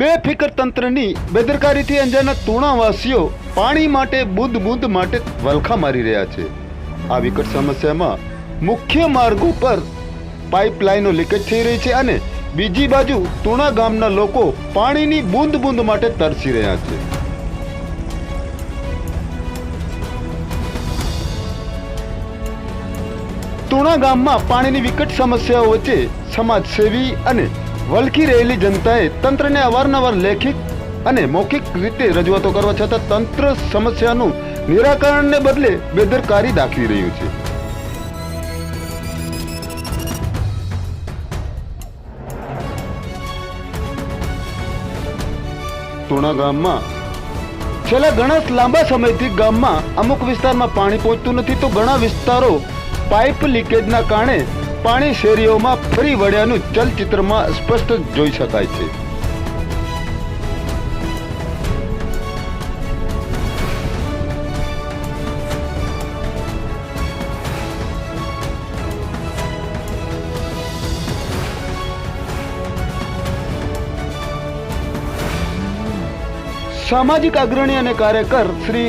બેફિકર તંત્રની બેદરકારીથી અંજારના તુણાવાસીઓ પાણી માટે બૂંદ બૂંદ માટે વલખા મારી રહ્યા છે। આ વિકટ સમસ્યામાં મુખ્ય માર્ગો પર પાઇપલાઇનો લીકેજ થઈ રહી છે અને બીજી બાજુ તુણા ગામના લોકો પાણીની બૂંદ બૂંદ માટે તરસી રહ્યા છે। તુણા ગામમાં પાણીની વિકટ સમસ્યાઓ વચ્ચે સમાજસેવી અને વલખી રહેલી જનતાએ તંત્રને અવારનવાર લેખિત અને મૌખિક રીતે રજૂઆતો કરવા છતાં તંત્ર સમસ્યાનું નિરાકરણને બદલે બેદરકારી દાખવી રહ્યું છે। તુણા ગામમાં છેલ્લા ઘણા લાંબા સમયથી ગામમાં અમુક વિસ્તારમાં પાણી પહોંચતું નથી તો ઘણા વિસ્તારો પાઇપ લીકેજના કારણે પાણી શેરીઓમાં ફરી વળ્યાનું ચલચિત્રમાં સ્પષ્ટ જોઈ શકાય છે। સામાજિક અગ્રણી અને કાર્યકર શ્રી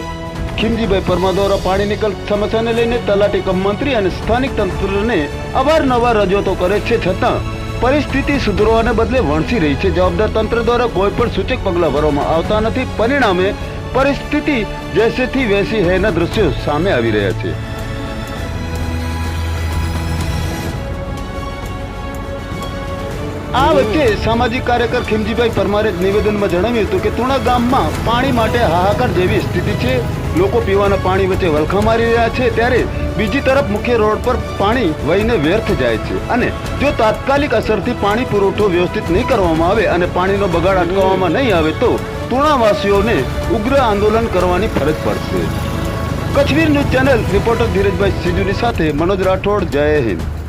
ખીમજીભાઈ પરમાર દ્વારા પાણી નિકાલ સમસ્યાને લઈને તલાટી કમ મંત્રી અને સ્થાનિક તંત્રને અવારનવાર રજૂઆતો કરે છે છતાં પરિસ્થિતિ સુધરવાને બદલે વણસી રહી છે। જવાબદાર તંત્ર દ્વારા કોઈ પણ સૂચક પગલાં ભરવામાં આવતા નથી। પરિણામે પરિસ્થિતિ જૈસેથી વૈસી હૈના દ્રશ્યો સામે આવી રહ્યા છે। આ વચ્ચે સામાજિક કાર્યકર ખીમજીભાઈ પરમારે નિવેદનમાં જણાવ્યું હતું કે તુણા ગામમાં પાણી માટે હાહાકાર જેવી સ્થિતિ છે। લોકો પીવાના પાણી વચ્ચે વલખા મારી રહ્યા છે ત્યારે બીજી તરફ મુખ્ય રોડ પર પાણી વહીને વ્યર્થ જાય છે અને જો તાત્કાલિક અસરથી પાણી પુરવઠો વ્યવસ્થિત નહીં કરવામાં આવે અને પાણીનો બગાડ અટકાવવામાં નહીં આવે તો તુણાવાસીઓને ઉગ્ર આંદોલન કરવાની ફરજ પડશે। કચ્છવીર ન્યૂઝ ચેનલ રિપોર્ટર ધીરજભાઈ સિજુની સાથે મનોજ રાઠોડ, જય હિન્દ।